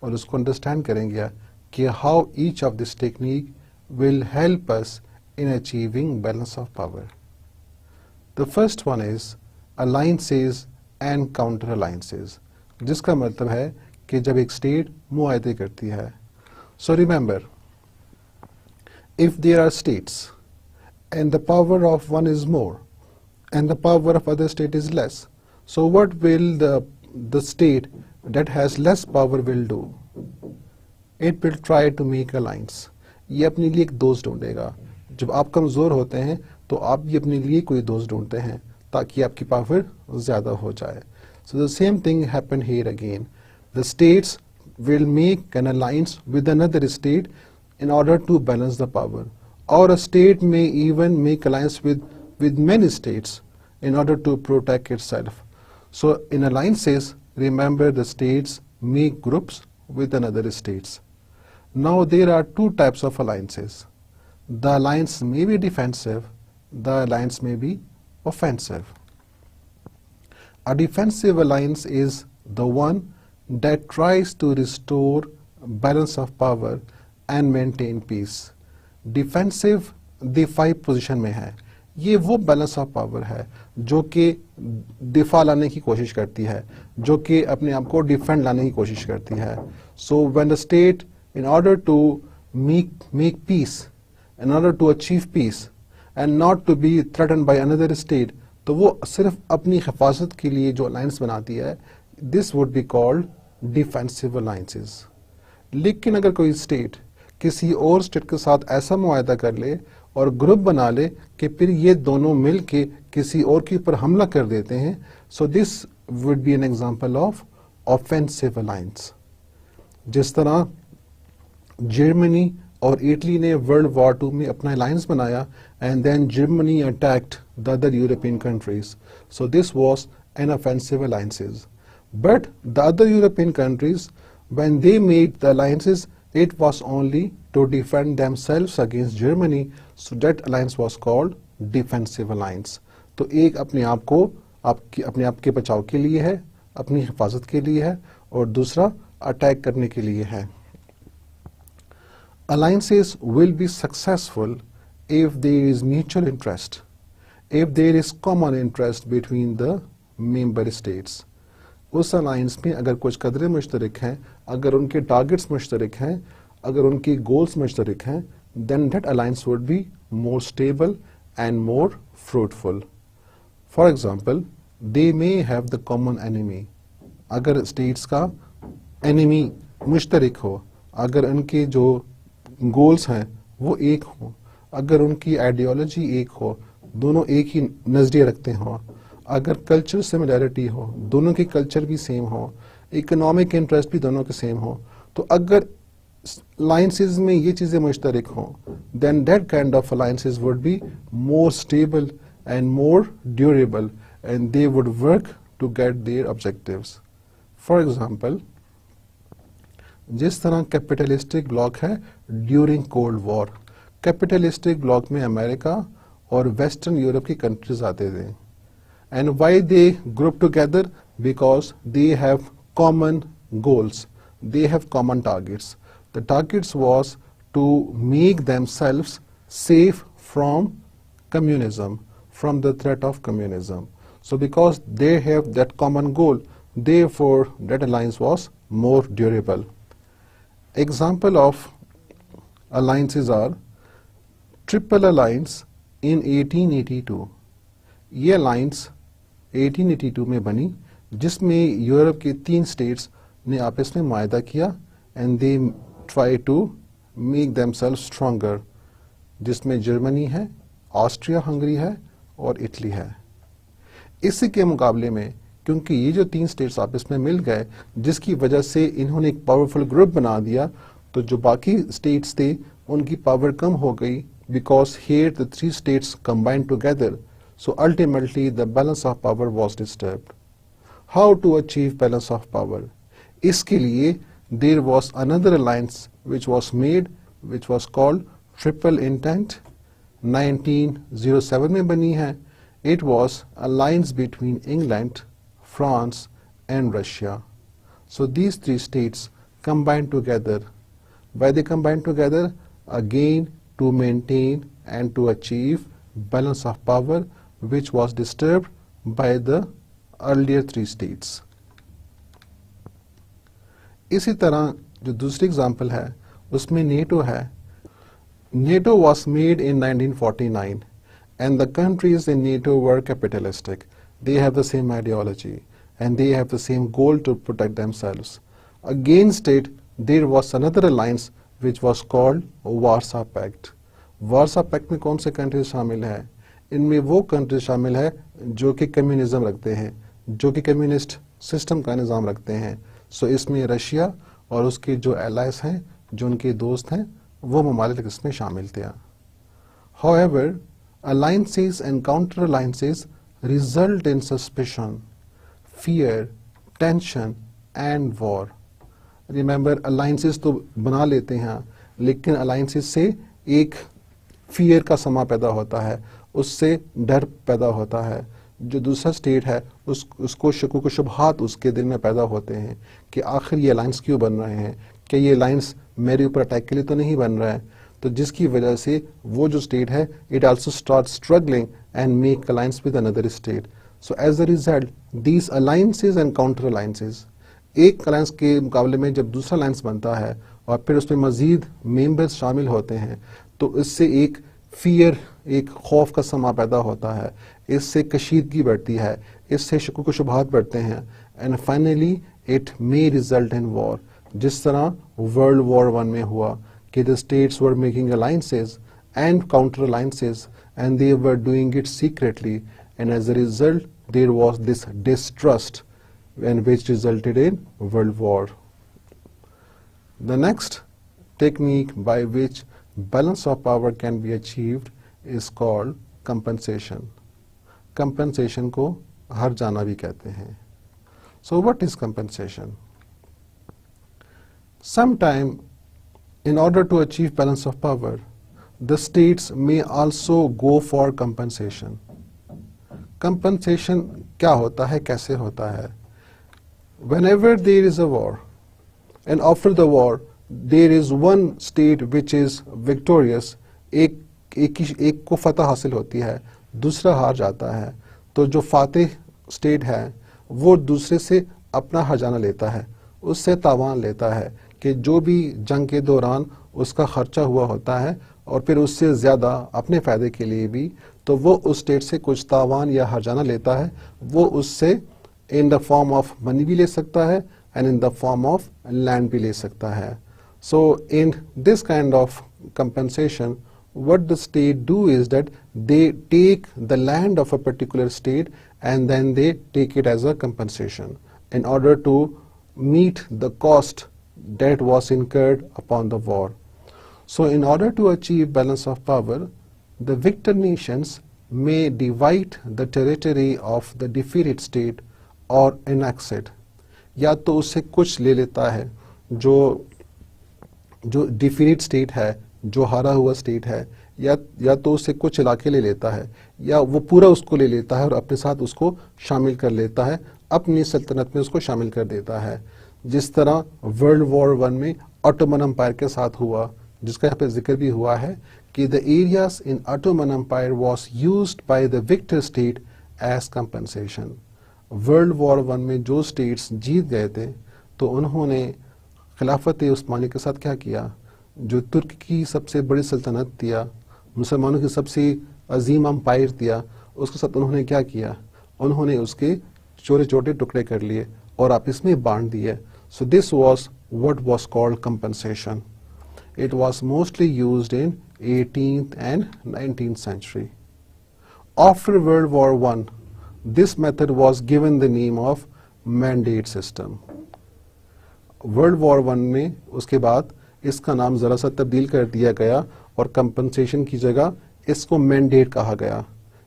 और उसको understand करेंगे कि how each of this technique will help us in achieving balance of power. The first one is alliances and counter alliances, जिसका मतलब है कि जब एक स्टेट मुआहदे करती है. So remember, if there are states and the power of one is more and the power of other state is less, so what will the state that has less power will do? It will try to make alliance. ये अपने लिए एक दोस्त ढूंढेगा. जब आप कमज़ोर होते हैं तो आप भी अपने लिए कोई दोस्त ढूंढते हैं ताकि आपकी पावर ज़्यादा हो जाए. So the same thing happened here again. The states will make an alliance with another state in order to balance the power, or a state may even make alliance with many states in order to protect itself. So in alliances, remember the states make groups with another states. Now there are two types of alliances. The alliance may be defensive, the alliance may be offensive. A defensive alliance is the one that tries to restore balance of power and maintain peace. Defensive दिफाई position में है. ये वो balance of power है जो कि दिफा लाने की कोशिश करती है, जो कि अपने आप को डिफेंड लाने की कोशिश करती है. So when the state in order to make peace, in order to achieve peace and not to be threaten by another state, तो वो सिर्फ अपनी हिफाजत के लिए जो अलायंस बनाती है, this would be called defensive alliances. लेकिन अगर कोई स्टेट किसी और स्टेट के साथ ऐसा मुआहदा कर ले और ग्रुप बना ले कि फिर ये दोनों मिल के किसी और के ऊपर हमला कर देते हैं, so this would B an example of offensive alliance. जिस तरह जर्मनी और इटली ने वर्ल्ड वॉर II में अपना अलायंस बनाया and then Germany attacked the other European countries, so this was an offensive alliances. But the other European countries, when they made the alliances, It was only to defend themselves against Germany, so that alliance was called defensive alliance. तो एक अपने आप को अपने आप के बचाव के लिए है, अपनी हिफाजत के लिए है, और दूसरा अटैक करने के लिए है. Alliances will be successful if there is mutual interest, if there is common interest between the member states. उस अलायंस में अगर कुछ कदरें मुश्तरक हैं, अगर उनके टारगेट्स मुश्तरक हैं, अगर उनके गोल्स मुश्तरक हैं, then that alliance would be more stable and more fruitful. For example, they may have the common enemy. अगर स्टेट्स का एनिमी मुश्तरक हो, अगर उनके जो गोल्स हैं वो एक हो, अगर उनकी आइडियोलॉजी एक हो, दोनों एक ही नजरिए रखते हों, अगर कल्चर सिमिलैरिटी हो, दोनों के कल्चर भी सेम हो, इकोनॉमिक इंटरेस्ट भी दोनों के सेम हो, तो अगर alliances में ये चीज़ें मुश्तरक हों, then that kind of alliances would be more stable and more durable, and they would work to get their objectives. For example, जिस तरह कैपिटलिस्टिक ब्लॉक है during cold war, capitalistic block में अमेरिका और western Europe की countries आते थे. And why they group together? Because they have common goals, they have common targets. The targets was to make themselves safe from communism, from the threat of communism. So because they have that common goal, therefore that alliance was more durable. Example of alliances are Triple Alliance in 1882. ये alliance 1882 में बनी, जिसमें Europe के 3 states ने आपस में मुआहदा किया, and they try to make themselves stronger, जिसमें जर्मनी है, ऑस्ट्रिया हंगरी है और इटली है. इसी के मुकाबले में क्योंकि ये जो 3 स्टेट्स आपस में मिल गए, जिसकी वजह से इन्होंने एक पावरफुल ग्रुप बना दिया, तो जो बाकी स्टेट्स थे उनकी पावर कम हो गई, because here the 3 states combined together. So ultimately the balance of power was disturbed. How to achieve balance of power? इसके लिए there was another alliance which was made, which was called Triple Entente. 1907 में बनी है. It was alliance between England, France and Russia. So these 3 states combined together. Why they combined together? Again to maintain and to achieve balance of power, which was disturbed by the earlier 3 states. इसी तरह जो दूसरी example है उसमें NATO है. NATO was made in 1949 and the countries in NATO were capitalistic. They have the same ideology and they have the same goal to protect themselves. Against it, there was another alliance which was called Warsaw Pact. Warsaw Pact में कौन से countries शामिल है? इनमें वो countries शामिल है जो कि कम्युनिज्म रखते हैं, जो कि कम्युनिस्ट सिस्टम का निज़ाम रखते हैं. सो इसमें रशिया और उसके जो एलाइज हैं, जो उनके दोस्त हैं, वो ममालिक इसमें शामिल थे. However, alliances and counter alliances result in suspicion, fear, tension and war. Remember, alliances तो बना लेते हैं, लेकिन alliances से एक fear का समा पैदा होता है, उससे डर पैदा होता है. जो दूसरा स्टेट है उसको शकुक शुबहात उसके दिल में पैदा होते हैं कि आखिर ये अलायंस क्यों बन रहे हैं, कि ये अलायंस मेरे ऊपर अटैक के लिए तो नहीं बन रहा है. तो जिसकी वजह से वो जो स्टेट है it also start struggling and make alliance with another state. So as a result these alliances and counter alliances, एक अलायंस के मुकाबले में जब दूसरा अलायंस बनता है और फिर उसमें मजीद मेंबर्स शामिल होते हैं, तो इससे एक फियर, एक खौफ का समा पैदा होता है, इससे कशीदगी बढ़ती है, इससे शकुक शुबहात बढ़ते हैं, and finally it may result in war. जिस तरह वर्ल्ड वॉर 1 में हुआ कि the states were making alliances and counter alliances and they were doing it secretly, and as a result there was this distrust and which resulted in world war. The next technique by which balance of power can be achieved is called compensation. Compensation को हार जाना भी कहते हैं. So what is compensation? Sometime In order to achieve balance of power, the states may also go for compensation. Compensation क्या होता है, कैसे होता है? Whenever there is a war, and after the war, there is one state which is victorious, एक को फतह हासिल होती है, दूसरा हार जाता है, तो जो फातेह स्टेट है वो दूसरे से अपना खजाना लेता है, उससे तावान लेता है कि जो भी जंग के दौरान उसका खर्चा हुआ होता है और फिर उससे ज़्यादा अपने फ़ायदे के लिए भी, तो वो उस स्टेट से कुछ तावान या हर्जाना लेता है, वो उससे in the form of money भी ले सकता है and in the form of land भी ले सकता है. So in this kind of compensation, what the state do is that they take the land of a particular state and then they take it as a compensation in order to meet the cost that was incurred upon the war. So in order to achieve balance of power, the victor nations may divide the territory of the defeated state or annex it. या तो उससे कुछ ले लेता है जो defeated state है, जो हारा हुआ स्टेट है, या तो उससे कुछ इलाके ले लेता है, या वो पूरा उसको ले लेता है और अपने साथ उसको शामिल कर लेता है, अपनी सल्तनत में उसको शामिल कर देता है. जिस तरह वर्ल्ड वॉर 1 में ऑटोमन एम्पायर के साथ हुआ, जिसका यहाँ पे जिक्र भी हुआ है कि the areas in Ottoman empire was used by the victor state as compensation. World war 1 में जो स्टेट्स जीत गए थे तो उन्होंने खिलाफत उस्मानी के साथ क्या किया, जो तुर्क की सबसे बड़ी सल्तनत दिया, मुसलमानों की सबसे अजीम अम्पायर दिया, उसके साथ उन्होंने क्या किया, उन्होंने उसके छोटे छोटे टुकड़े कर लिए और आपस में बांट दिए. सो this was what was called compensation. It was mostly used in 18th and 19th century. After World War I, this method was given the name of mandate system. World War I में उसके बाद इसका नाम ज़रा सा तब्दील कर दिया गया और कंपनसेशन की जगह इसको मैंडेट कहा गया,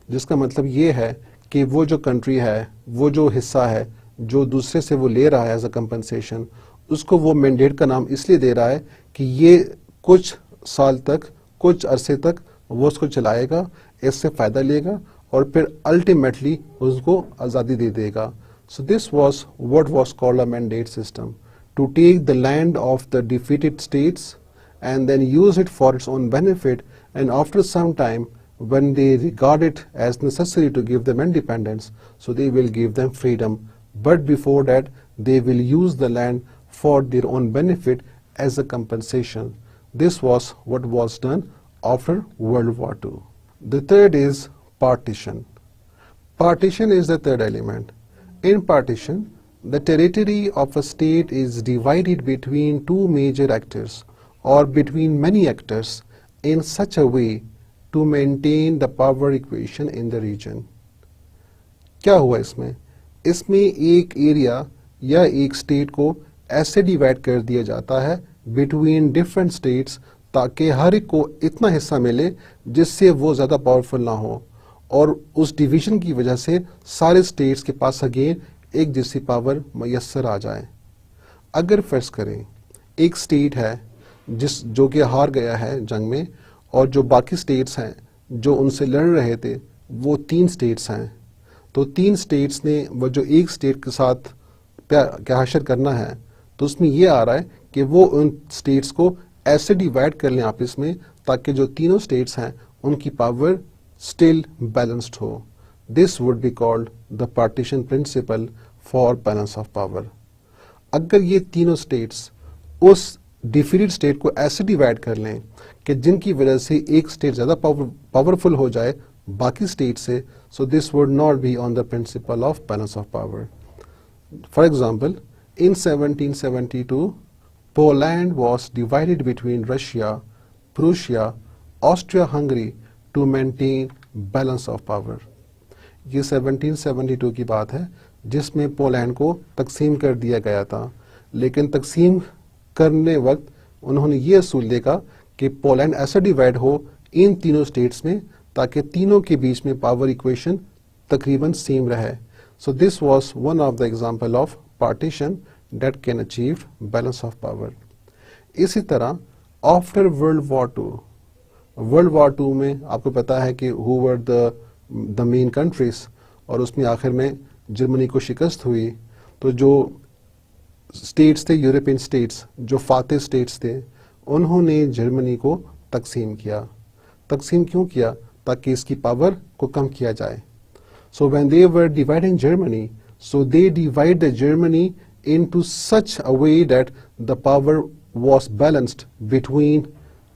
जिसका मतलब ये है कि वो जो कंट्री है, वो जो हिस्सा है जो दूसरे से वो ले रहा है एज अ कंपनसेशन, उसको वो मैंडेट का नाम इसलिए दे रहा है कि ये कुछ साल तक, कुछ अरसे तक वो उसको चलाएगा, इससे फ़ायदा लेगा और फिर अल्टीमेटली उसको आज़ादी दे देगा. So this was what was called a mandate system, to take the land of the defeated states and then use it for its own benefit, and after some time when they regard it as necessary to give them independence, so they will give them freedom, but before that they will use the land for their own benefit as a compensation. This was what was done after World War II. The third is partition. Partition is the third element. In partition, the territory of a state is divided between two major actors or between many actors in such a way to maintain the power equation in the region. क्या हुआ इसमें? इसमें एक area या एक state को ऐसे divide कर दिया जाता है बिटवीन डिफरेंट स्टेट्स ताकि हर एक को इतना हिस्सा मिले जिससे वो ज़्यादा पावरफुल ना हो, और उस डिवीजन की वजह से सारे स्टेट्स के पास अगेन एक जैसी पावर मैसर आ जाए. अगर फर्ज करें एक स्टेट है जो कि हार गया है जंग में, और जो बाकी स्टेट्स हैं जो उनसे लड़ रहे थे वो 3 स्टेट्स हैं, तो 3 स्टेट्स ने वो जो एक स्टेट के साथ क्या हासिल करना है, तो उसमें ये आ रहा है कि वो उन स्टेट्स को ऐसे डिवाइड कर लें आपस में ताकि जो तीनों स्टेट्स हैं उनकी पावर स्टिल बैलेंस्ड हो. This would be called the partition principle for balance of power. अगर ये तीनों स्टेट्स उस डिफीटेड स्टेट को ऐसे डिवाइड कर लें कि जिनकी वजह से एक स्टेट ज़्यादा पावरफुल हो जाए बाकी स्टेट से, so this would not be on the principle of balance of power. For example, in 1772, Poland was divided between Russia, Prussia, Austria-Hungary to maintain balance of power. ये 1772 की बात है जिसमें पोलैंड को तकसीम कर दिया गया था, लेकिन तकसीम करने वक्त उन्होंने ये असूल देखा कि पोलैंड ऐसा डिवाइड हो इन तीनों स्टेट्स में ताकि तीनों के बीच में पावर इक्वेशन तकरीबन सेम रहे. सो this was one of the example of partition that can achieve balance of power. इसी तरह आफ्टर वर्ल्ड वॉर टू में आपको पता है कि who were the main countries, और उसमें आखिर में जर्मनी को शिकस्त हुई। तो जो स्टेट्स थे, यूरोपियन स्टेट्स, जो फातेह स्टेट्स थे, उन्होंने जर्मनी को तकसीम किया। तकसीम क्यों किया? ताकि इसकी पावर को कम किया जाए। So when they were dividing Germany, so they divide the Germany into such a way that the power was balanced between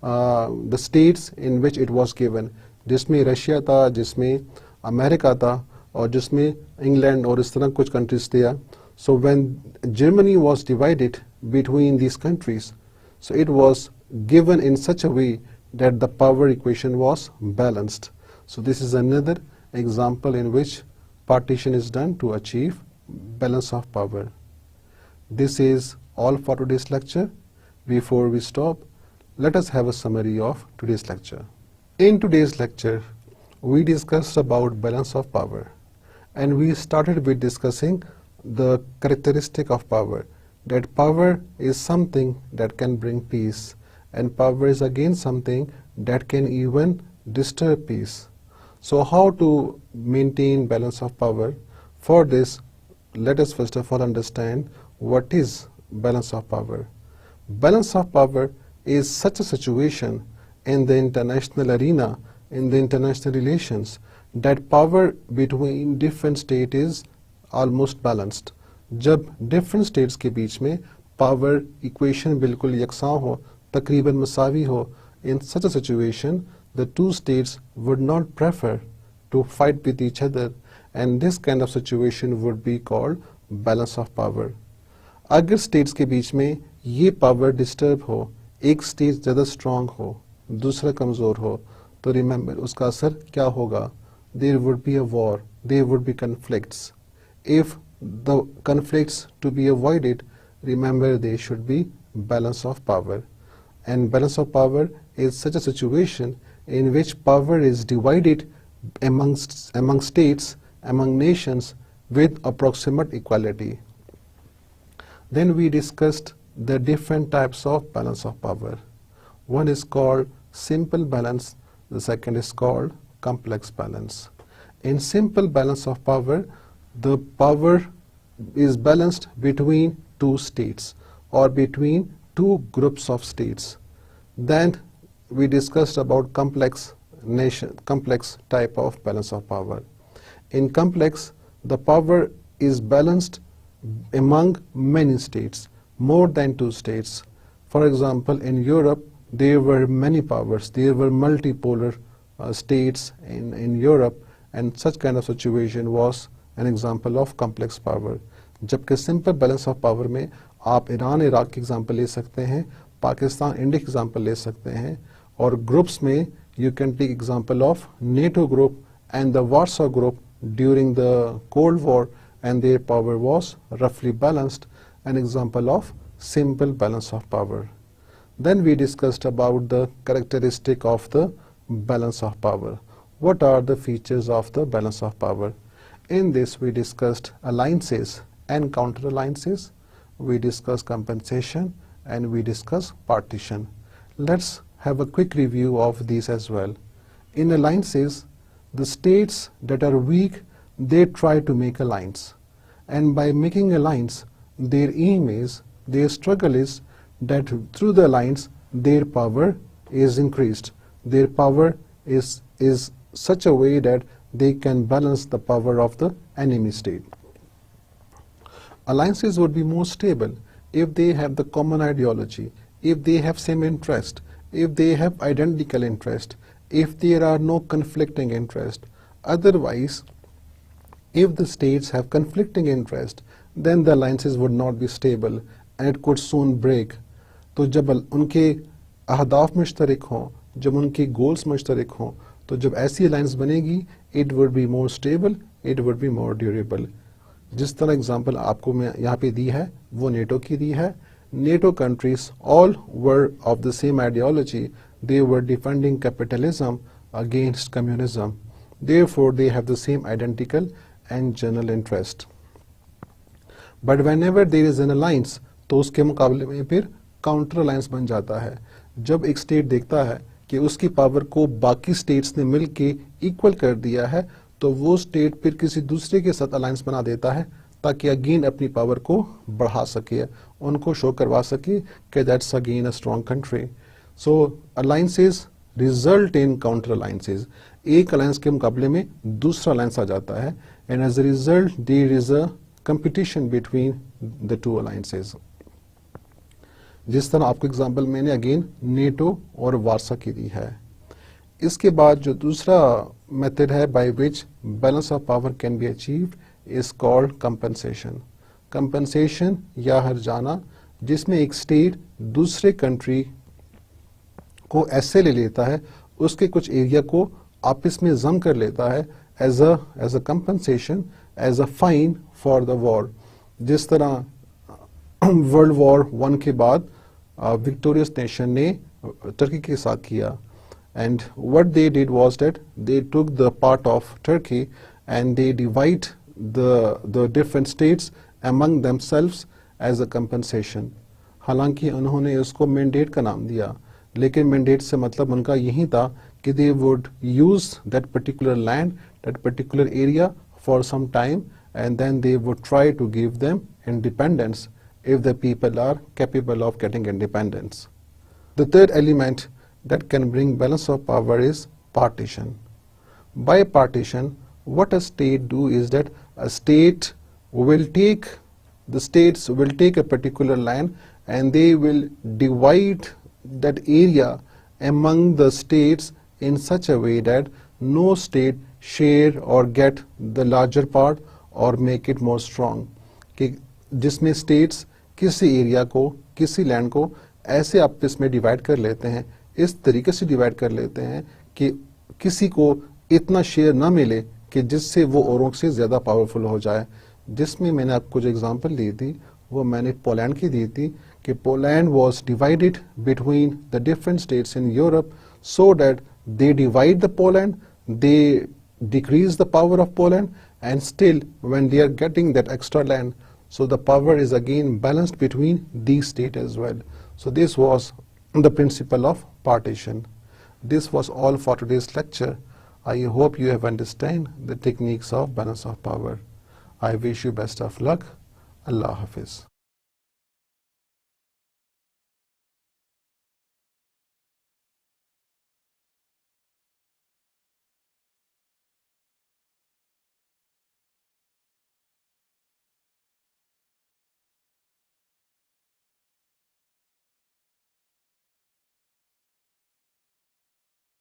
the states in which it was given, जिसमें रशिया था, जिसमें अमेरिका था, और जिसमें England और इस तरह कुछ कंट्रीज थे। So when Germany was divided between these countries, so it was given in such a way that the power equation was balanced. So this is another example in which partition is done to achieve balance of power. This is all for today's lecture. Before we stop, let us have a summary of today's lecture. In today's lecture, we discussed about balance of power, and we started with discussing the characteristic of power, that power is something that can bring peace, and power is again something that can even disturb peace. So how to maintain balance of power? For this, let us first of all understand what is balance of power. Balance of power is such a situation in the international arena, in the international relations, that power between different states is almost balanced. जब different states के बीच में power equation बिल्कुल यकसां हो, तकरीबन मसावी हो, in such a situation the two states would not prefer to fight with each other, and this kind of situation would be called balance of power. अगर states के बीच में ये power disturb हो, एक state ज़्यादा strong हो, दूसरा कमज़ोर हो, तो remember उसका असर क्या होगा? There would be a war, there would be conflicts. If the conflicts to be avoided, remember there should be balance of power. And balance of power is such a situation in which power is divided among states, among nations, with approximate equality. Then we discussed the different types of balance of power. One is called simple balance, the second is called complex balance. In simple balance of power, the power is balanced between two states or between two groups of states. Then we discussed about complex type of balance of power. In complex, the power is balanced among many states, more than two states. For example, in Europe, there were many powers, there were multipolar states in Europe, and such kind of situation was an example of complex power. जबकि simple balance of power में आप Iran Iraq की example ले सकते हैं, Pakistan India की example ले सकते हैं, और ग्रुप्स में you can take example of NATO group and the Warsaw group during the Cold War, and their power was roughly balanced, an example of simple balance of power. Then we discussed about the characteristic of the balance of power. What are the features of the balance of power? In this we discussed alliances and counter alliances, we discussed compensation, and we discussed partition. Let's have a quick review of these as well. In alliances, the states that are weak, they try to make alliance, and by making alliance, their aim is, their struggle is that through the alliance their power is increased, their power is such a way that they can balance the power of the enemy state. Alliances would be more stable if they have the common ideology, if they have same interest, if they have identical interest, if there are no conflicting interest. Otherwise, if the states have conflicting interest, then the alliances would not be stable and it could soon break. तो जब उनके अहदाफ मुश्तरक हों, जब उनके goals मुश्तरक हों, तो जब ऐसी अलायंस बनेगी, it would be more stable, it would be more durable. जिस तरह एग्जांपल आपको मैं यहाँ पे दी है, वो नेटो की दी है. NATO countries all were of the same ideology. They were defending capitalism against communism. Therefore, they have the same identical and general interest. But whenever there is an alliance, तो उसके मुकाबले में फिर काउंटर अलायंस बन जाता है. जब एक स्टेट देखता है कि उसकी पावर को बाकी स्टेट्स ने मिल के इक्वल कर दिया है, तो वो स्टेट फिर किसी दूसरे के साथ अलायंस बना देता है ताकि अगेन अपनी पावर को बढ़ा सके, उनको शो करवा सके कि that's again a strong country. So alliances result in counter alliances, एक अलायंस के मुकाबले में दूसरा अलायंस आ जाता है, and as a result there is a competition between the two alliances. जिस तरह आपको एग्जांपल मैंने अगेन नेटो और वार्सा की दी है। इसके बाद जो दूसरा मेथड है by which balance of power can be achieved is called compensation. Compensation या हर्जाना, जिसमें एक स्टेट दूसरे कंट्री को ऐसे ले लेता है, उसके कुछ एरिया को आपस में जम कर लेता है as a compensation, as a fine for the war. जिस तरह वर्ल्ड वॉर 1 के बाद विक्टोरियस नेशन ने टर्की के साथ किया, and what they did was that they took the part of Turkey and they divide the different states among themselves as a compensation। हालांकि उन्होंने उसको मैंडेट का नाम दिया, लेकिन मैंडेट से मतलब उनका यही था कि they would use that particular land, that particular area for some time, and then they would try to give them independence if the people are capable of getting independence. The third element that can bring balance of power is partition. By partition, what a state do is that a state will take, the states will take a particular land and they will divide that area among the states in such a way that no state share or get the larger part or make it more strong। कि जिसमें states किसी area को, किसी land को ऐसे आपस में divide कर लेते हैं, इस तरीके से डिवाइड कर लेते हैं कि किसी को इतना शेयर ना मिले कि जिससे वो औरों से ज़्यादा पावरफुल हो जाए। जिसमें मैंने आपको जो एग्जांपल दी थी वो मैंने पोलैंड की दी थी कि Poland was divided between the different states in Europe so that they divide the Poland, they decrease the power of Poland, and still when they are getting that extra land, so the power is again balanced between these states as well. So this was the principle of partition. This was all for today's lecture. I hope you have understand the techniques of balance of power. I wish you best of luck. Allah Hafiz.